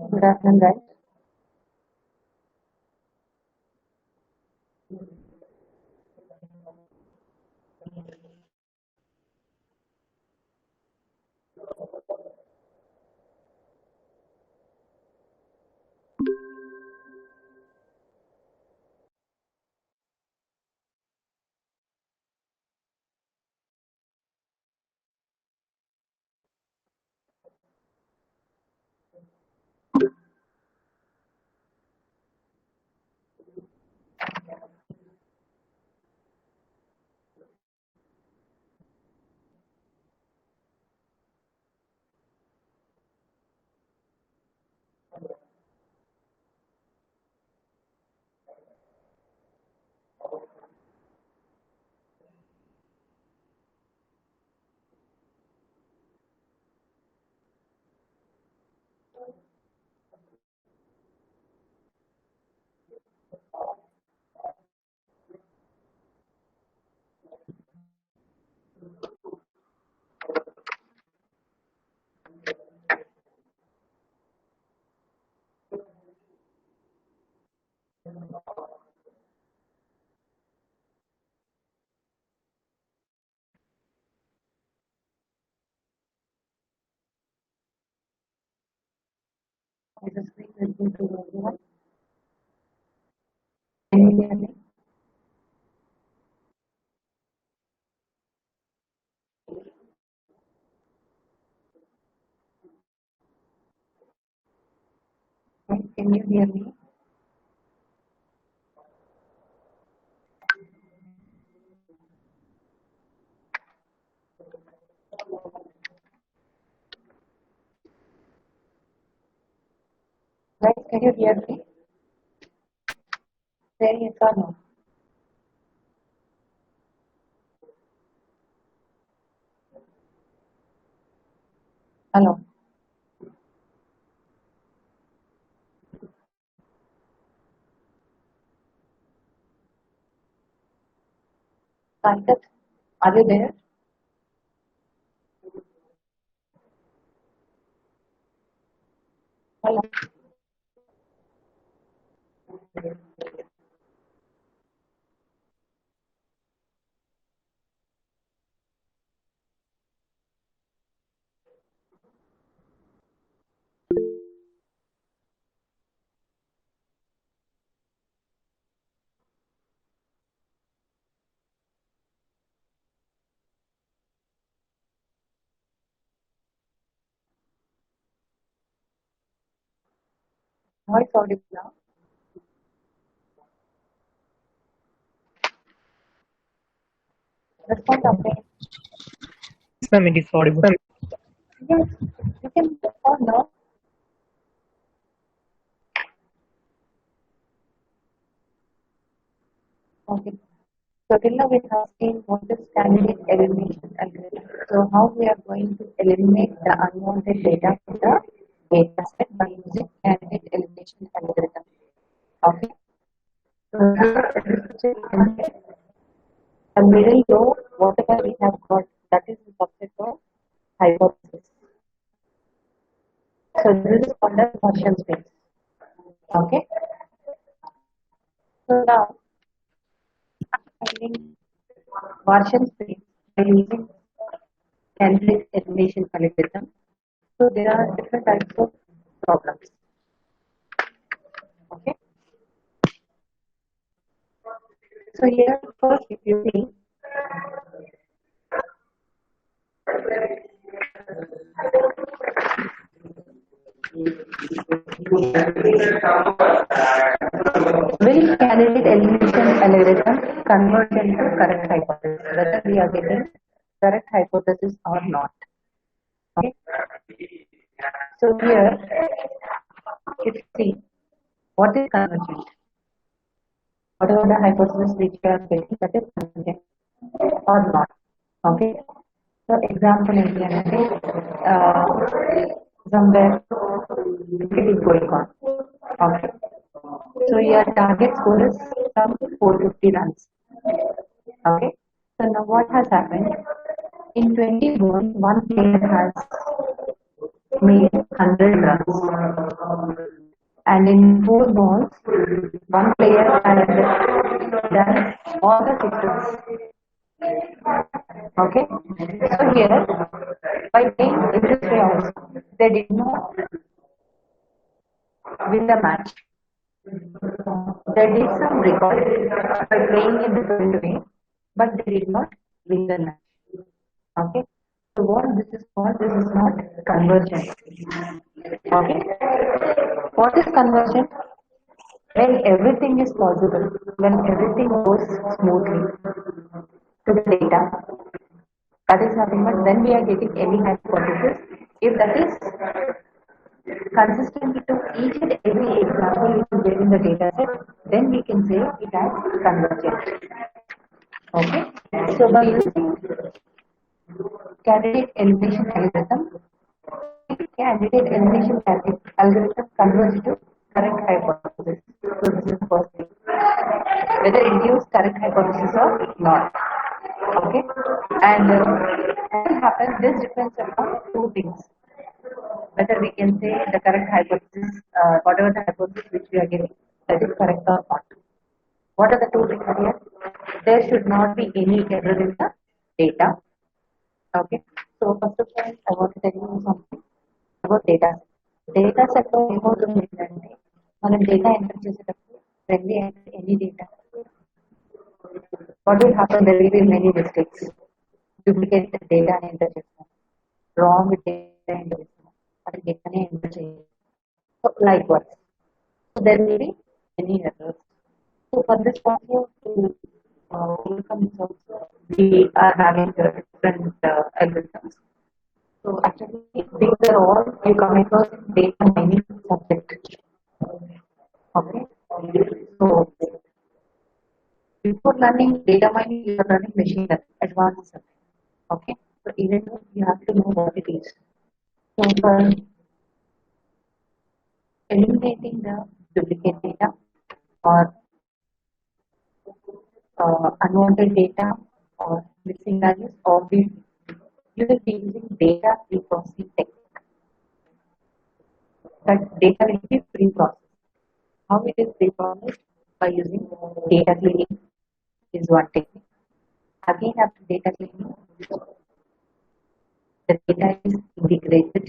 Good afternoon, guys. Is the screen visible to everyone? Can you hear me? Can you hear me? Guys, can you hear me? Say yes or no. Hello. Sankat, are you there? Hello. Voice audible now? Respond okay. Ma'am, it is audible. Yes, you can respond now. Okay. So till now we have seen what is candidate elimination algorithm. So how we are going to eliminate the unwanted data from the data set by using candidate elimination algorithm. Okay. So the middle row, whatever we have got, that is the subset of hypothesis. So this is called as Gaussian space. Okay. So now finding Gaussian space by using candidate elimination algorithm. So there are different types of problems. Okay. So here first if you see will candidate elimination algorithm convert into correct hypothesis, whether we are getting correct hypothesis or not. Okay. So here if you see what is convergent, whatever the hypothesis which we are getting, that is convergent or not. Okay. So example again, somewhere it is going on. Okay. So your target score is some 450 runs. Okay. So now what has happened? In 21, one player has made 100 runs. And in four balls, one player has done all the sixes. Okay. So here, by playing in this way also, they did not win the match. They did some record by playing in different way, but they did not win the match. Okay. So what this is called, this is not conversion. Okay. What is conversion? When everything is possible, when everything goes smoothly to the data, that is nothing but then we are getting any hypothesis. If that is consistent to each and every example which is there in the data set, then we can say it as convergent. Okay. So by using candidate elimination algorithm, candidate elimination algorithm converges to correct hypothesis. So this is the first thing. Whether it gives correct hypothesis or not. Okay. And what will happen? This depends upon two things. Whether we can say the correct hypothesis, whatever the hypothesis which we are giving, that is correct or not. What are the two things here? There should not be any error in the data. Okay. So first of all, I want to tell you something about data. Data set లో ఏమవుతుంది అంటే మనం data enter చేసేటప్పుడు when we enter any data, what will happen? There will be many mistakes. Duplicate data enter చేస్తాం, wrong data enter చేస్తాం, అది data enter చేయాలి. So likewise, so there will be many errors. So for this process to overcome this also, we are having different algorithms. So actually, these are all you come across in data mining subject. Okay. So before learning data mining, you are learning machine learning, advanced subject. Okay. So even though you have to know what it is. So for eliminating the duplicate data or unwanted data or missing values, or you will be using data pre-processing technique. That data will be pre-processed. How it is pre-processed? By using data cleaning is one technique. Again, after data cleaning, the data is integrated.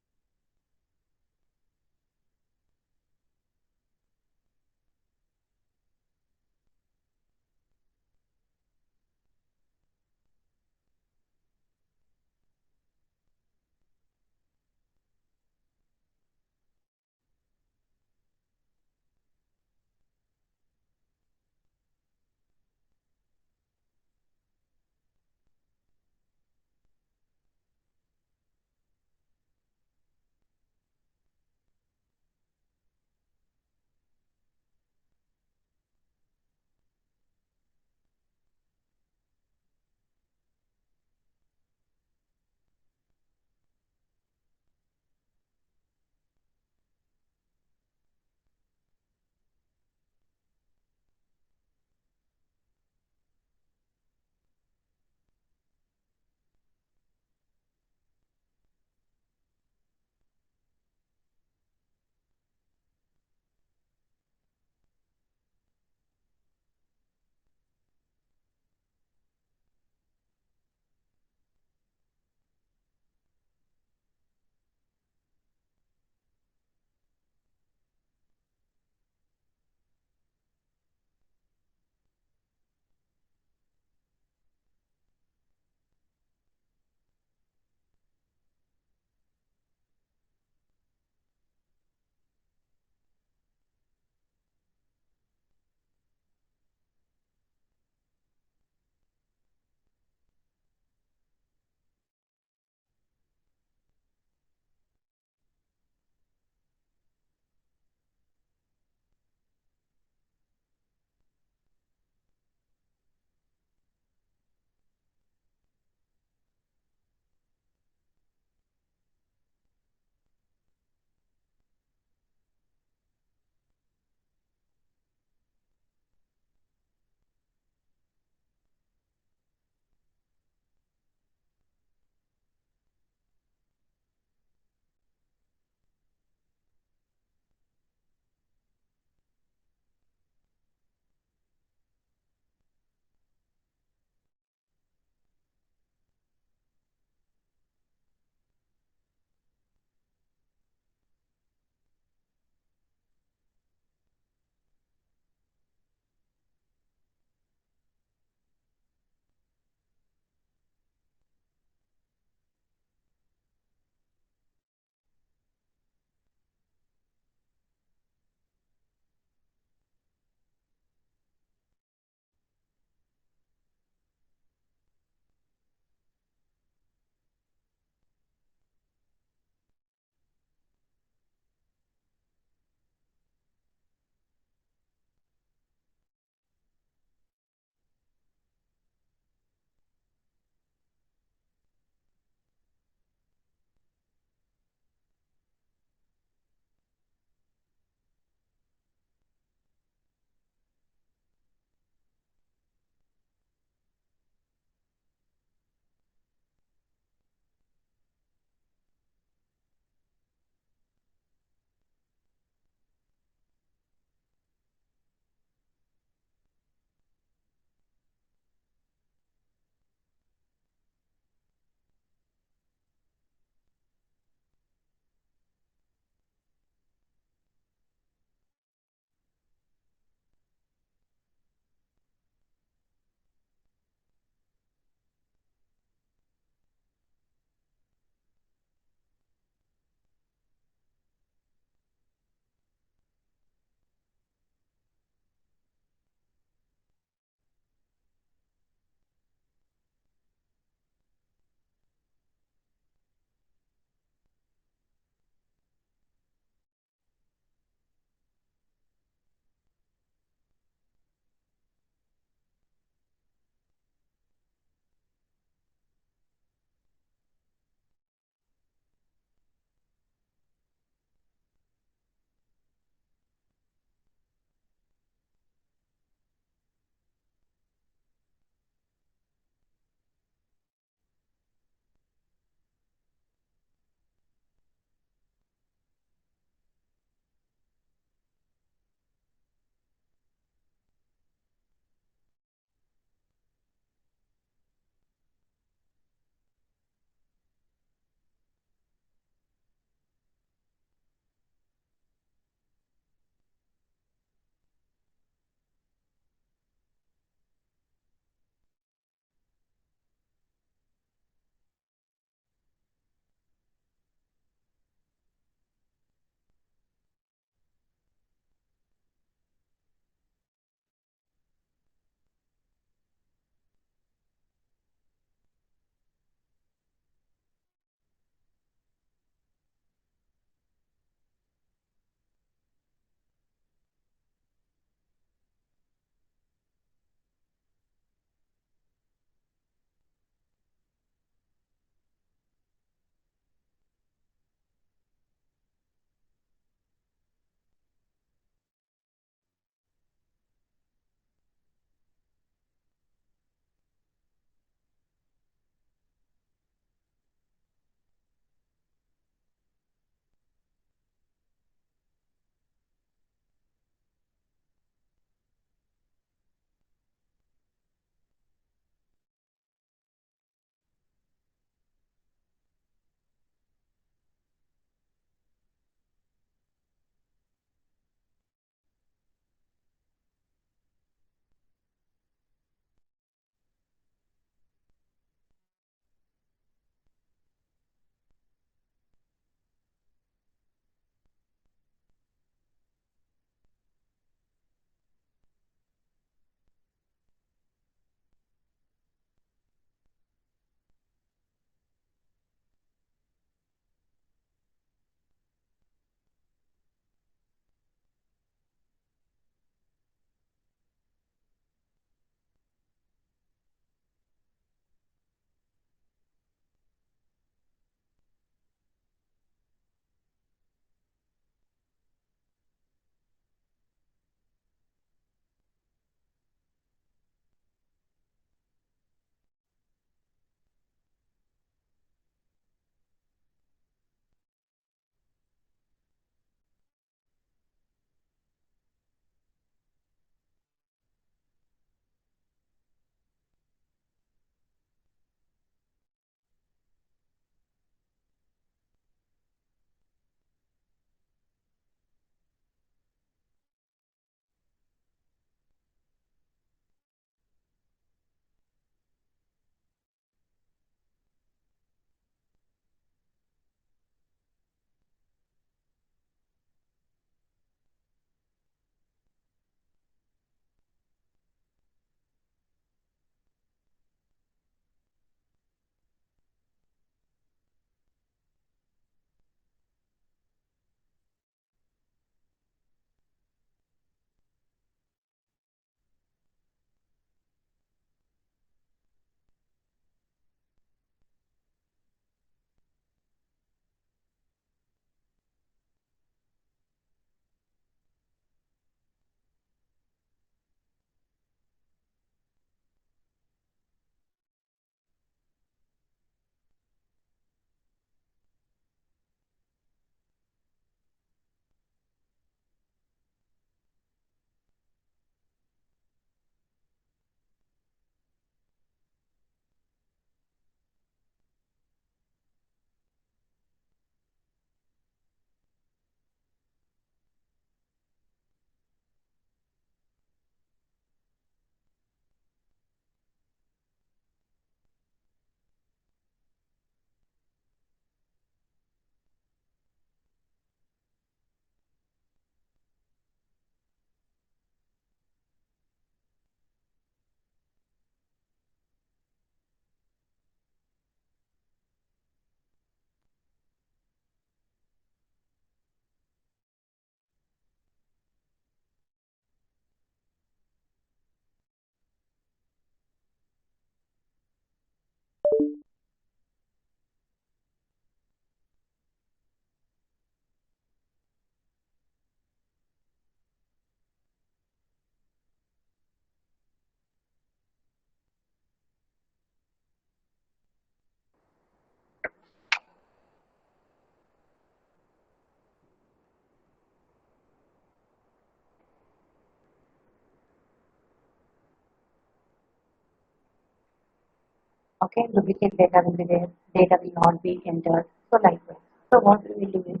Okay, duplicate data will be there, data will not be entered. So likewise. So what we will do is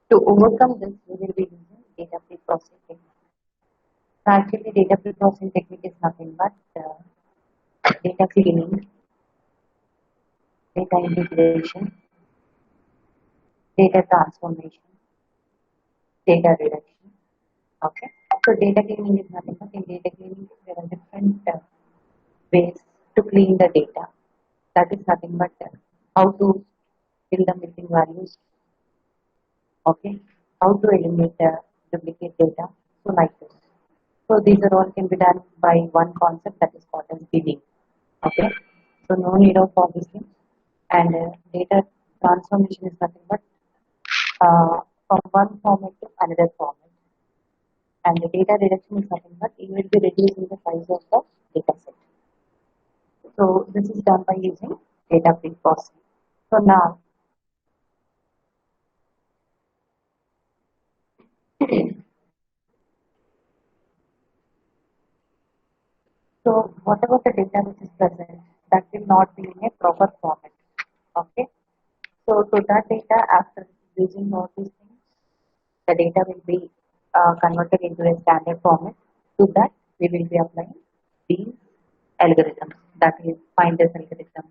to overcome this, we will be using data pre-processing technique. So actually, data pre-processing technique is nothing but data cleaning, data integration, data transformation, data reduction. Okay, so data cleaning is nothing but in data cleaning there are different ways to clean the data. That is nothing but how to fill the missing values. Okay, how to eliminate the duplicate data. So like this. So these are all can be done by one concept that is called as bidding. Okay, so no need of all these things. And data transformation is nothing but from one format to another format. And the data reduction is nothing but it will be reducing the size of the data set. So this is done by using data pre-processing. So now, so whatever the data which is present, that will not be in a proper format. Okay. So to that data, after using all these things, the data will be converted into a standard format. To that, we will be applying these algorithms, that is finders algorithm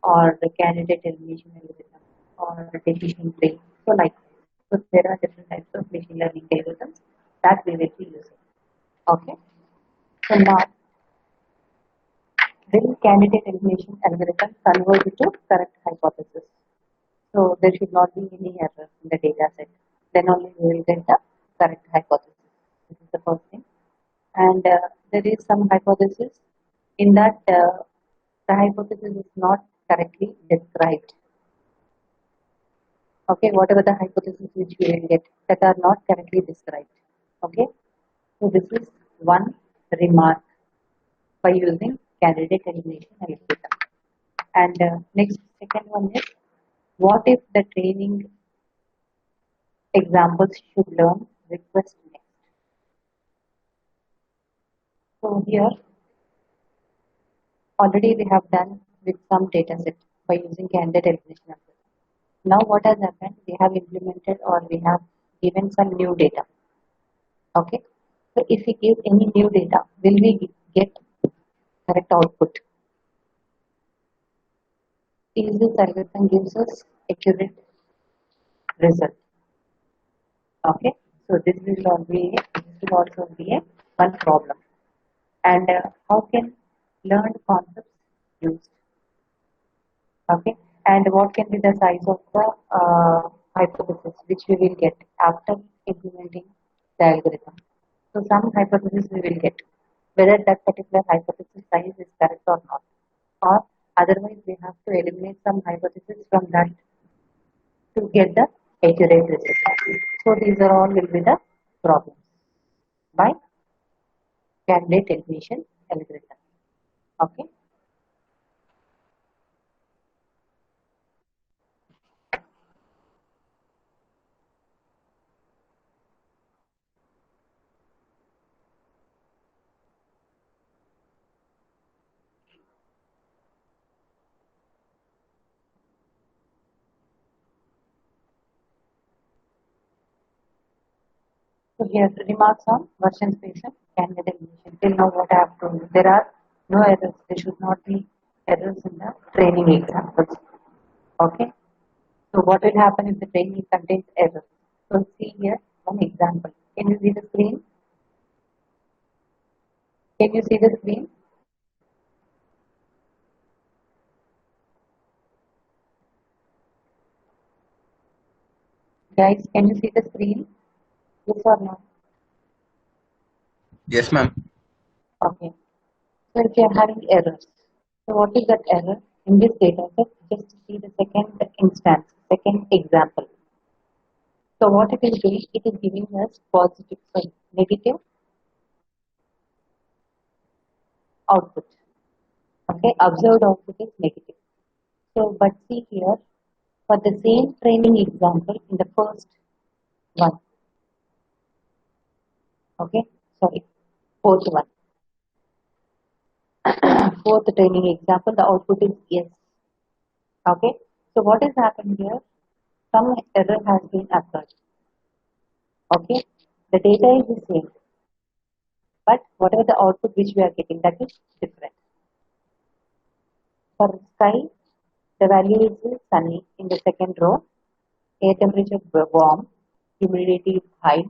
or the candidate elimination algorithm or the decision tree. So like so there are different types of machine learning algorithms that we will be using. Okay. So now will candidate elimination algorithm convert to correct hypothesis. So there should not be any errors in the data set. Then only we will get the correct hypothesis. This is the first thing. And there is some hypothesis in that the hypothesis is not correctly described. Okay, whatever the hypothesis which we will get that are not correctly described. Okay, so this is one remark by using candidate elimination algorithm. And next, second one is what if the training examples should learn request next. So here already we have done with some data set by using candidate elimination algorithm. Now what has happened? We have implemented or we have given some new data. Okay. So if we give any new data, will we get correct output? Is this algorithm gives us accurate result? Okay. So this will also be a one problem. And how can learned concepts used? Okay, and what can be the size of the hypothesis which we will get after implementing the algorithm? So some hypothesis we will get whether that particular hypothesis size is correct or not, or otherwise we have to eliminate some hypothesis from that to get the accurate result. So these are all will be the problems by candidate elimination algorithm. Okay. So here remarks on version space and candidate elimination. Till now what I have told you, there are no errors. There should not be errors in the training examples. Okay. So what will happen if the training contains errors? So see here one example. Can you see the screen? Can you see the screen? Guys, can you see the screen? Yes or no? Yes, ma'am. Okay. So if you are having errors, so what is that error? In this data set, just see the second instance, second example. So what it is doing, it is giving us positive, sorry, negative output. Okay, observed output is negative. So, but see here, for the same training example in the first one, okay, sorry, fourth one. Fourth training example, the output is yes. Okay. So what has happened here? Some error has been occurred. Okay. The data is the same, but whatever the output which we are getting, that is different. For sky, the value is sunny in the second row, air temperature warm, humidity is high,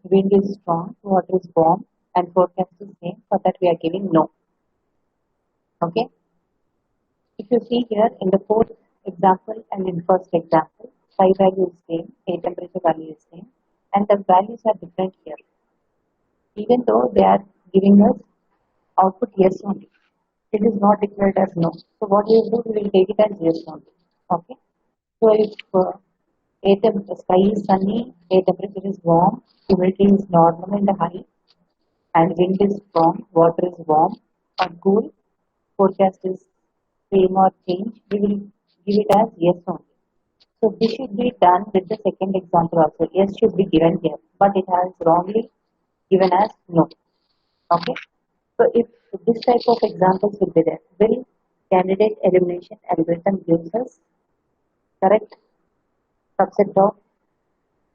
wind is strong, water is warm, and forecast is same. For that we are giving no. Okay. If you see here in the fourth example and in first example, psi value is same, A temperature value is same, and the values are different here. Even though they are giving us output yes only, it is not declared as no. So what we will do, we will take it as yes only. Okay. So if sky is sunny, A temperature is warm, humidity is normal and high, and wind is strong, water is warm or cool, forecast is same or change, we will give it as yes only. So this should be done with the second example also. Yes should be given here, but it has wrongly given as no. Okay. So if this type of examples will be there, will candidate elimination algorithm gives us correct subset of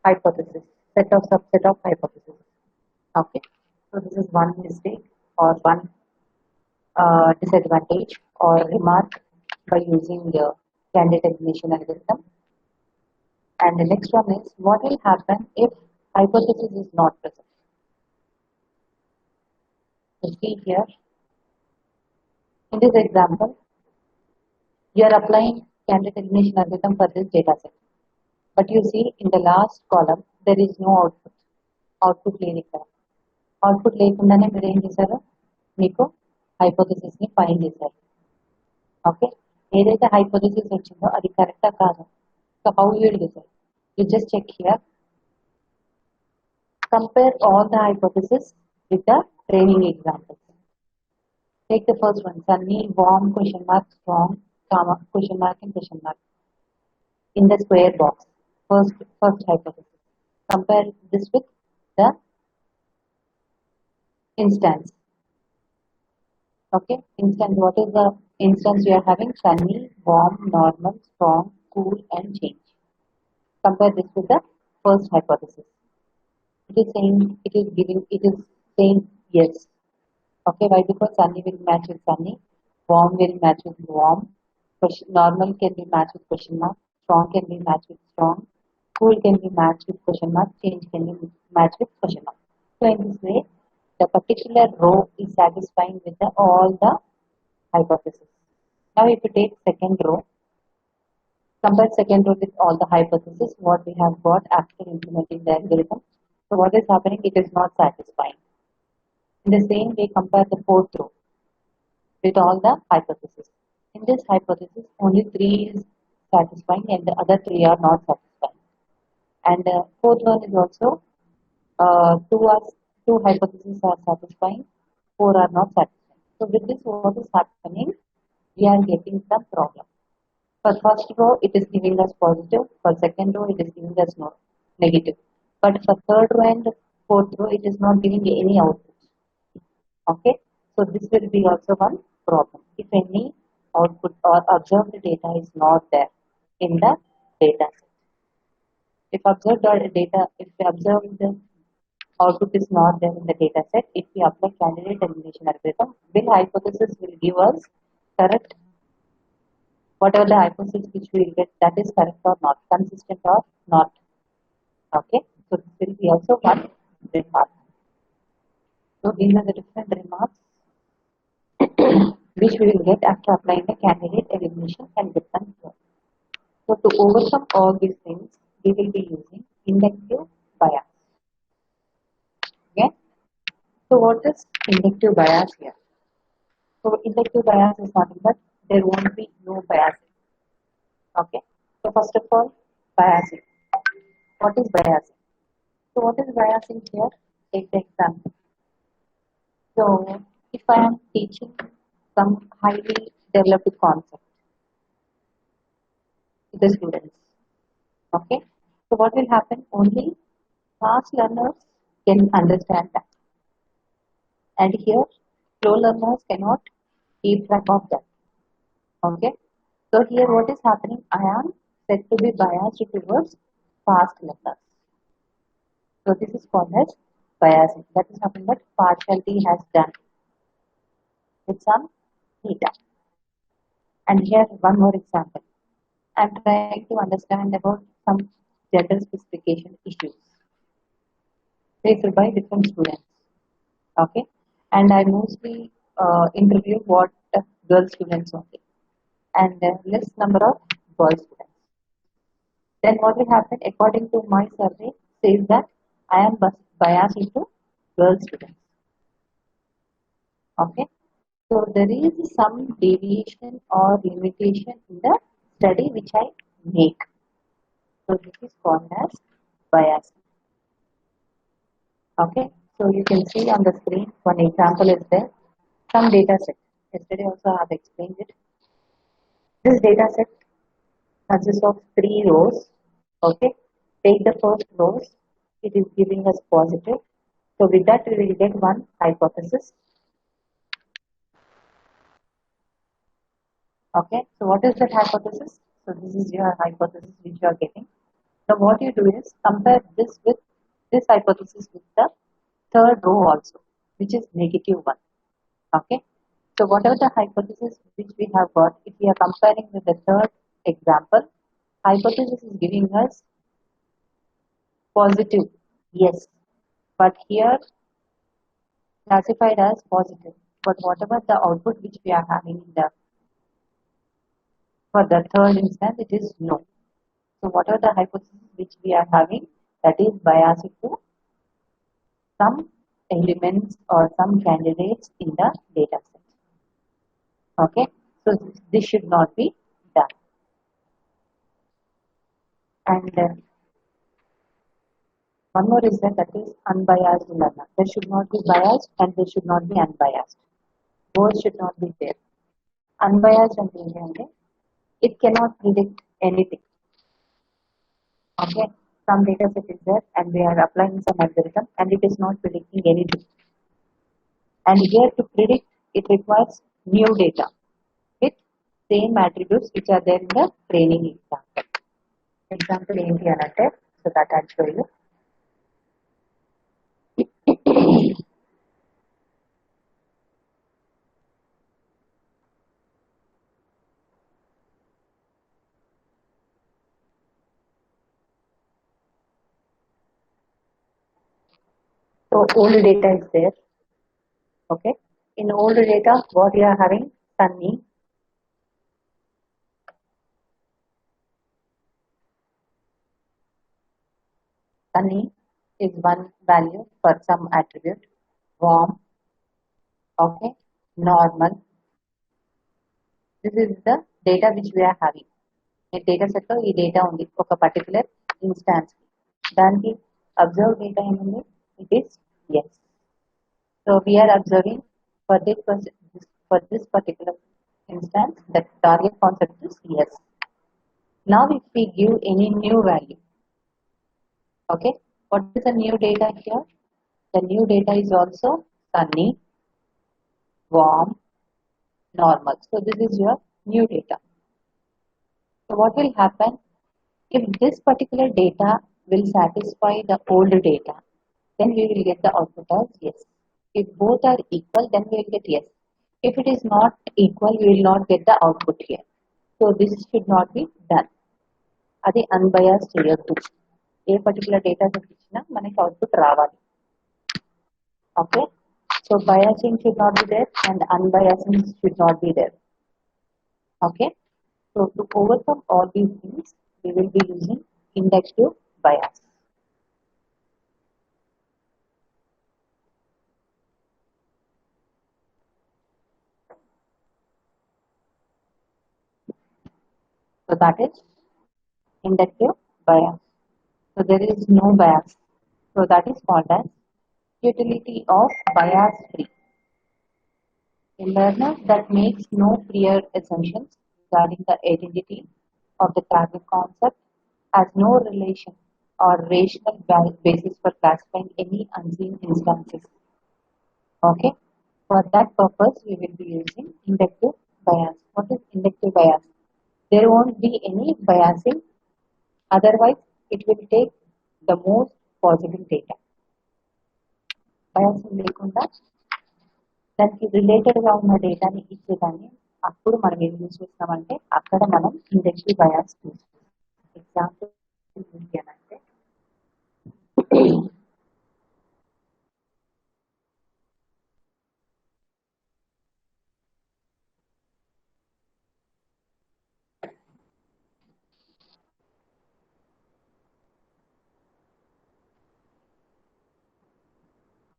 hypothesis, set of subset of hypothesis. Okay. So this is one mistake or one disadvantage or remark by using the candidate elimination algorithm. And the next one is what will happen if hypothesis is not present. You see here in this example, you are applying candidate elimination algorithm for this data set. But you see in the last column there is no output. Output లేదు ఇక్కడ. Output లేకుండానే మీరు ఏం చేశారు, మీకు hypothesis ని find చేశారు. Okay. ఏదైతే హైపోథెసిస్ వచ్చిందో అది కరెక్టా కాదా? So how you will decide? You just check here. Compare all the hypotheses with the training examples. Take the first one, sunny, warm, question mark, strong, comma, question mark and question mark. In the square box, first hypothesis. Compare this with the instance. Okay, instance, what is the instance we are having? Sunny, warm, normal, strong, cool and change. Compare this with the first hypothesis. It is saying yes. Okay, why? Because sunny will match with sunny, warm will match with warm, normal can be matched with question mark, strong can be matched with strong, cool can be matched with question mark, change can be matched with question mark. So in this way, the particular row is satisfying with all the hypotheses. Now if you take second row, compare second row with all the hypotheses, what we have got after implementing the algorithm. So what is happening? It is not satisfying. In the same way, compare the fourth row with all the hypotheses. In this hypothesis, only 3 is satisfying and the other 3 are not satisfying. And the fourth one is also 2 hypotheses are satisfying, 4 are not satisfying. So with this, what is happening? We are getting some problem. For first row, it is giving us positive. For second row, it is giving us no negative. But for third row and fourth row, it is not giving any output. Okay, so this will be also one problem. If any output or observed data is not there in the data set. If observed data, if the observed output is not there in the data set, if we apply candidate elimination algorithm, will hypothesis will give us correct, whatever the hypothesis which we will get, that is correct or not, consistent or not. Okay, so this will be also one remark. So these are the different remarks which we will get after applying the candidate elimination algorithm here. So to overcome all these things, we will be using inductive bias. Okay. So what is inductive bias here? So inductive bias is nothing but there won't be no biasing. Okay. So first of all, biasing. What is biasing? So what is biasing here? Take the example. So if I am teaching some highly developed concept to the students, okay. So what will happen? Only fast learners can understand that. And here Slow learners cannot keep track of that. Okay. So here what is happening? I am said to be biased towards fast learners. So this is called as biasing. That is nothing but partiality has done with some data. And here one more example. I'm trying to understand about some gender specification issues faced by different students. Okay. And I mostly interview what girl students only and less number of boy students. Then what will happen according to my survey says that I am biased into girl students. Okay. So there is some deviation or limitation in the study which I make. So this is called as bias. Okay. So you can see on the screen one example is there. Some data set. Yesterday also I have explained it. This data set consists of three rows. Okay. Take the first rows. It is giving us positive. So with that we will get one hypothesis. Okay. So what is that hypothesis? So this is your hypothesis which you are getting. So what you do is compare this with this hypothesis with the third row also, which is negative one. Okay. So whatever the hypothesis which we have got, if we are comparing with the third example, hypothesis is giving us positive, yes, but here classified as positive. But whatever the output which we are having in the for the third instance, it is no. So whatever the hypothesis which we are having, that is biased to some elements or some candidates in the data set. Okay, so this should not be done. And one more is that is unbiased learner. They should not be biased and they should not be unbiased. Both should not be there. Unbiased and independent, it cannot predict anything. Okay, some data set is there and we are applying some algorithm and it is not predicting anything. And here to predict, it requires new data with same attributes which are there in the training example. Example ఏంటి అంటే so that I'll show you. So old data is there. Okay. In old data, what you are having? Sunny. Sunny is one value for some attribute. Warm. Okay. Normal. This is the data which we are having. A data set లో ఈ data ఉంది ఒక particular instance దానికి observe data ఏముంది it is as so we are observing for this particular instance the target concept is yes. Now if we give any new value, okay, what is the new data here? The new data is also sunny, warm, normal. So this is your new data. So what will happen if this particular data will satisfy the old data, then we will get the output as yes. If both are equal, then we will get yes. If it is not equal, we will not get the output here. So this should not be done. అది unbias చేయొద్దు ఏ particular data set ఇచ్చినా మనకి output రావాలి okay so biasing should not be there and unbiasing should not be there okay so to overcome all these things we will be using inductive bias. So that is inductive bias. So there is no bias. So that is called as utility of bias free. A learner that makes no prior assumptions regarding the identity of the target concept has no relation or rational basis for classifying any unseen instances. Okay. For that purpose, we will be using inductive bias. What is inductive bias? There won't be any biasing, otherwise it will take the most positive data. Biasing లేకుండా దానికి related గా ఉన్న డేటాని ఇచ్చేదాన్ని అప్పుడు మనం ఏం use చేస్తామంటే అక్కడ మనం ఇండక్టివ్ బయాస్ యూజ్ చేస్తాం. ఎగ్జాంపుల్ ఏంటి అని అంటే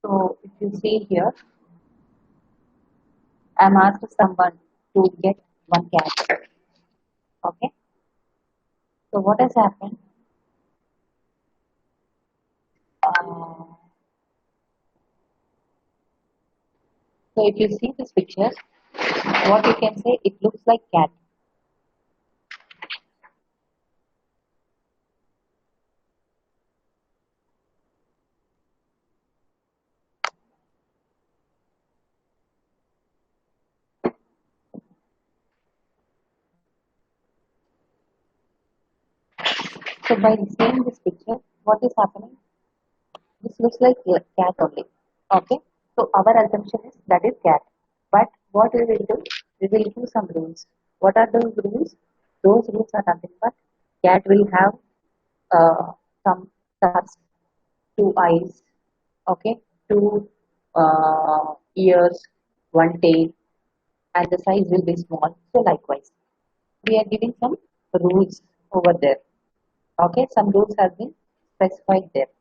so if you see here, I am asked someone to get one cat. Okay. So what has happened? So if you see this picture, what you can say, it looks like cat. So by seeing this picture, what is happening? This looks like a cat only. Okay. So our assumption is that is cat. But what we will do? We will do some rules. What are those rules? Those rules are nothing but cat will have some stars, two eyes, okay, two ears, one tail, and the size will be small. So likewise, we are giving some rules over there. Okay, some rules have been specified there.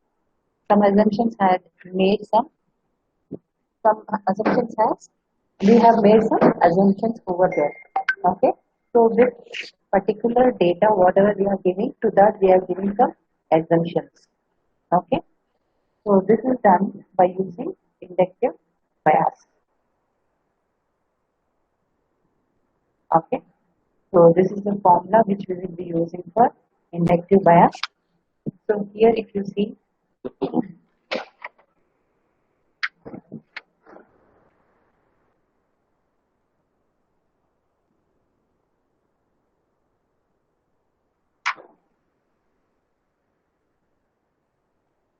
Some assumptions had made some assumptions has we have made some assumptions over there. Okay, so with particular data, whatever we are giving to that, we are giving some assumptions. Okay, so this is done by using inductive bias. Okay, so this is the formula which we will be using for inductive bias. So here, if you see,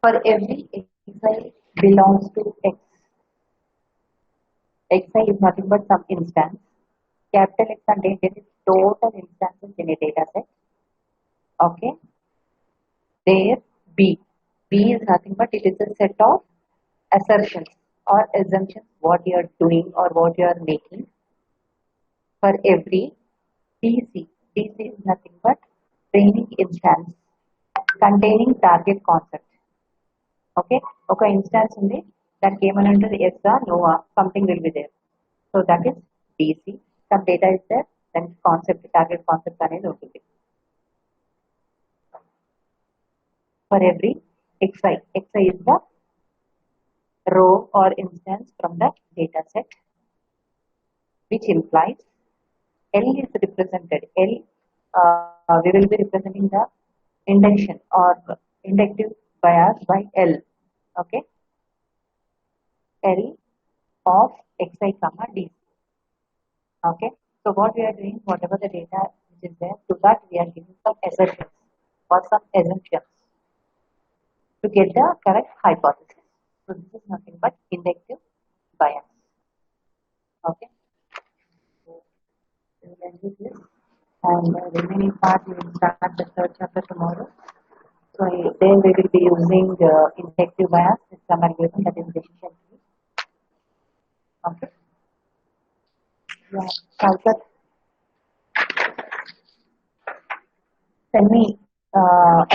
for every xi belongs to x, xi is nothing but some instance. Capital X contains the total instances in a data set. Okay, there B is nothing but it is a set of assertions or assumptions what you are doing or what you are making for every DC is nothing but training instance containing target concept. Okay, ఒక instance ఉంది దానికి ఏమని ఉంటుంది yes నోవా something will be there so that is DC some data is there then concept target concept అనేది ఉంటుంది for every xi is the row or instance from the data set which implies L is represented we will be representing the induction or inductive bias by L. Okay, L of xi comma DC. Okay, so what we are doing, whatever the data which is there, to that we are giving some assertions or some assumptions to get the correct hypothesis. So this is nothing but inductive bias. Okay, so we will end with this, and the remaining part we will start the third chapter tomorrow. So there we will be using inductive bias with some algorithm that is decision tree. Okay. Yeah, Kalkat, send me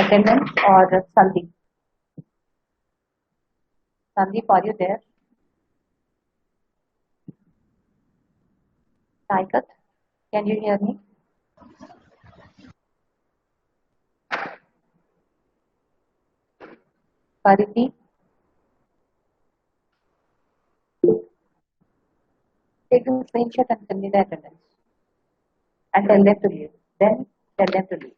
attendance or Sandeep. Sandeep, are you there? Kalkat, can you hear me? Pariti, take a screenshot and send me the attendance and tell them to leave. Then tell them to leave.